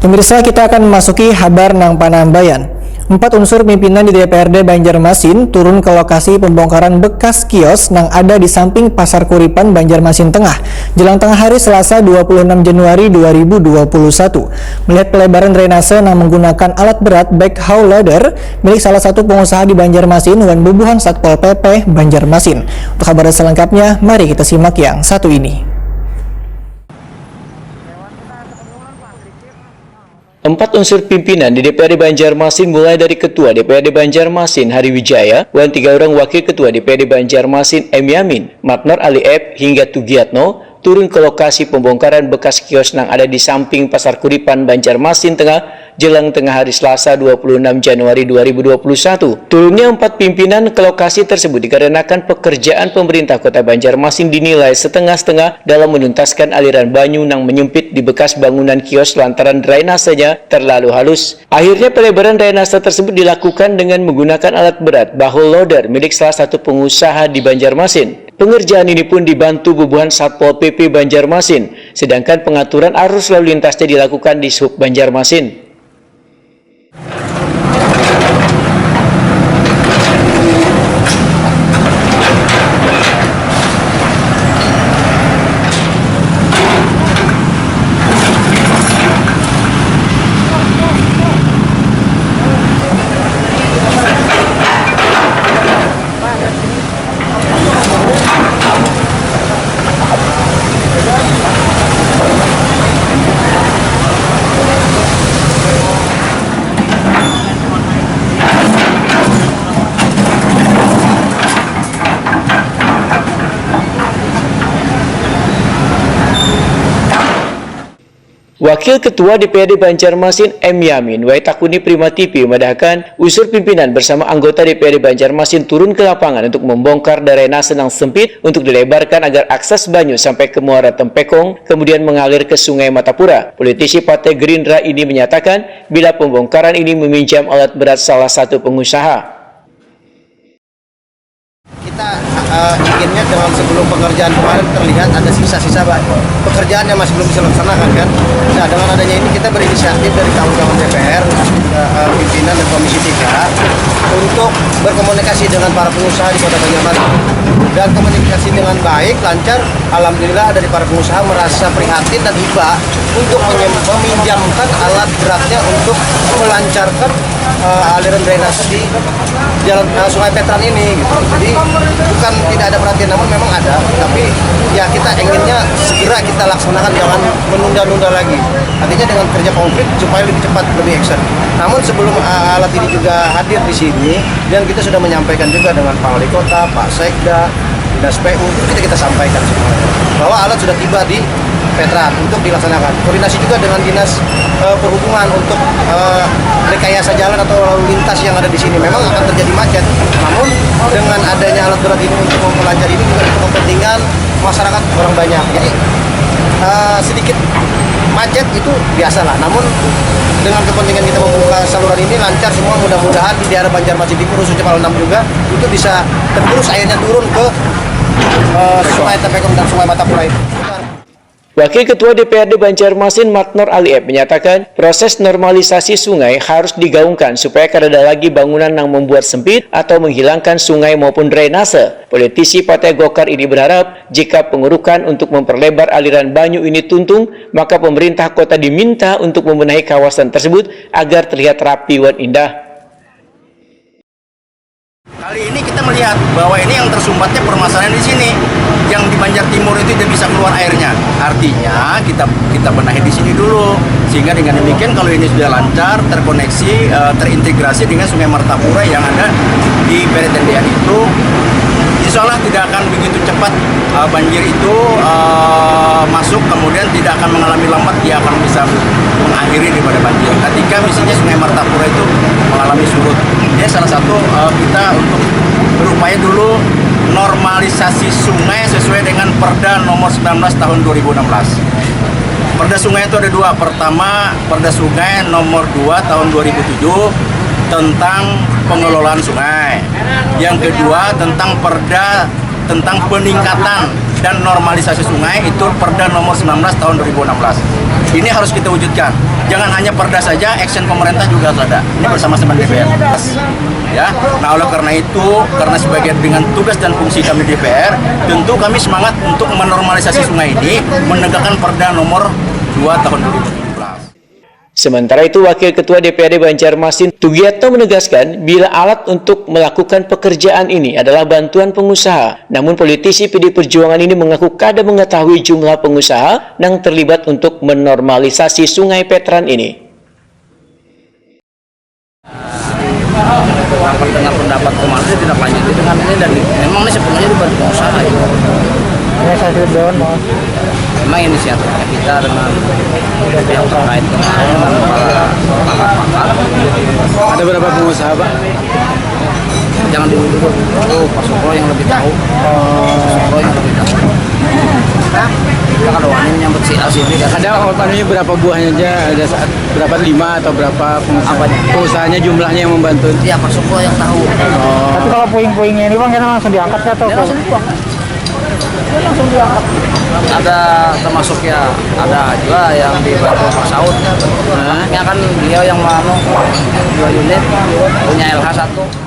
Pemirsa, kita akan memasuki Habar Nang Panambayan. 4 unsur pimpinan di DPRD Banjarmasin turun ke lokasi pembongkaran bekas kios yang ada di samping Pasar Kuripan, Banjarmasin Tengah, jelang tengah hari Selasa 26 Januari 2021. Melihat pelebaran drainase yang menggunakan alat berat backhoe loader milik salah satu pengusaha di Banjarmasin dan bubuhan Satpol PP Banjarmasin. Untuk kabar selengkapnya, mari kita simak yang satu ini. 4 unsur pimpinan di DPRD Banjarmasin mulai dari Ketua DPRD Banjarmasin Hari Wijaya dan 3 orang Wakil Ketua DPRD Banjarmasin M. Yamin, Matnor Ali Ep hingga Tugiatno turun ke lokasi pembongkaran bekas kios yang ada di samping Pasar Kuripan Banjarmasin Tengah jelang tengah hari Selasa 26 Januari 2021. Turunnya 4 pimpinan ke lokasi tersebut dikarenakan pekerjaan pemerintah Kota Banjarmasin dinilai setengah-setengah dalam menuntaskan aliran banyu yang menyempit di bekas bangunan kios lantaran drainasenya terlalu halus. Akhirnya pelebaran drainase tersebut dilakukan dengan menggunakan alat berat backhoe loader milik salah satu pengusaha di Banjarmasin. Pengerjaan ini pun dibantu bubuhan Satpol PP Banjarmasin, sedangkan pengaturan arus lalu lintasnya dilakukan di Sub Banjarmasin. Wakil Ketua DPRD Banjarmasin M. Yamin Waitakuni Prima TV memandahkan unsur pimpinan bersama anggota DPRD Banjarmasin turun ke lapangan untuk membongkar drainase yang sempit untuk dilebarkan agar akses banyu sampai ke Muara Tempekong kemudian mengalir ke Sungai Matapura. Politisi Partai Gerindra ini menyatakan bila pembongkaran ini meminjam alat berat salah satu pengusaha. Kita inginnya dengan sebelum pekerjaan kemarin terlihat ada sisa-sisa pekerjaan yang masih belum bisa dilaksanakan kan. Nah, dengan adanya ini kita berinisiatif dari kawan-kawan DPR, pimpinan dan Komisi 3 untuk berkomunikasi dengan para pengusaha di Kota Banjarmasin. Dan komunikasi dengan baik, lancar. Alhamdulillah dari para pengusaha merasa prihatin dan hibah untuk meminjamkan alat beratnya untuk melancarkan aliran drainase di jalan Sungai Petran ini gitu. Jadi bukan tidak ada perhatian, namun memang ada, tapi ya kita inginnya segera kita laksanakan, jangan menunda-nunda lagi. Artinya dengan kerja konkret supaya lebih cepat, lebih action. Namun sebelum alat ini juga hadir di sini, dan kita sudah menyampaikan juga dengan Pak Wali Kota, Pak Sekda, Dinas PU, kita sampaikan semuanya bahwa alat sudah tiba di Petran untuk dilaksanakan. Koordinasi juga dengan Dinas Perhubungan untuk rekayasa jalan atau lalu lintas yang ada di sini. Memang akan terjadi macet, namun dengan adanya alat berat ini untuk memperlancar ini juga untuk kepentingan masyarakat orang banyak. Jadi sedikit macet itu biasalah, namun dengan kepentingan kita membuka saluran ini lancar semua, mudah-mudahan di daerah Banjarmasin Timur khususnya Pal 6 juga itu bisa terus airnya turun ke Sungai Tempekong dan Sungai Matapura itu. Wakil Ketua DPRD Banjarmasin Matnor Ali Ep menyatakan proses normalisasi sungai harus digaungkan supaya tidak ada lagi bangunan yang membuat sempit atau menghilangkan sungai maupun drainase. Politisi Partai Golkar ini berharap jika pengurukan untuk memperlebar aliran banyu ini tuntung, maka pemerintah kota diminta untuk membenahi kawasan tersebut agar terlihat rapi dan indah. Kali ini kita melihat bahwa ini yang tersumbatnya permasalahan di sini. Yang di Banjar Timur itu tidak bisa keluar airnya. Artinya kita benahi di sini dulu, sehingga dengan demikian kalau ini sudah lancar, terkoneksi, terintegrasi dengan Sungai Martapura yang ada di Peretendian itu, insya Allah tidak akan begitu cepat banjir itu masuk, kemudian tidak akan mengalami lambat, dia akan bisa mengakhiri daripada banjir. Ketika misalnya Sungai Martapura itu mengalami surut, ini salah satu kita untuk berupaya dulu normalisasi sungai sesuai dengan Perda nomor 19 tahun 2016. Perda sungai itu ada dua. Pertama, Perda sungai nomor 2 tahun 2007 tentang pengelolaan sungai. Yang kedua, tentang Perda tentang peningkatan dan normalisasi sungai itu Perda nomor 19 tahun 2016. Ini harus kita wujudkan. Jangan hanya Perda saja, action pemerintah juga harus ada. Ini bersama-sama DPR. Ya, nah oleh karena itu, karena sebagian dengan tugas dan fungsi kami DPR, tentu kami semangat untuk menormalisasi sungai ini, menegakkan Perda nomor 2 tahun 2017. Sementara itu, Wakil Ketua DPRD Banjarmasin Tugiatno menegaskan bila alat untuk melakukan pekerjaan ini adalah bantuan pengusaha. Namun politisi PD Perjuangan ini mengaku kada mengetahui jumlah pengusaha yang terlibat untuk menormalisasi Sungai Petran ini. Rapat dengar pendapat kemarin tidak lanjut dengan ini dan memang ini sepenuhnya dibantu pengusaha itu. Memang inisiatifnya kita dengan pihak terkait dengan para pakar. Ada berapa pengusaha, Pak? Jangan dulu itu Pak Sukro yang lebih tahu. Sukro yang lebih tahu. Kita kalau wani menyambut si sini Ada ini berapa buahnya aja? Ada berapa 5 atau berapa pengusaha? Pengusahanya jumlahnya yang membantu? ya Pak Sukro yang tahu. Tapi kalau puing-puingnya ini Bang, kan langsung diangkat atau Langsung dibuang. Langsung diangkat. Ada termasuk ya ada juga yang dibantu Pak Saud. Ini kan beliau yang mau 2 unit punya LH 1.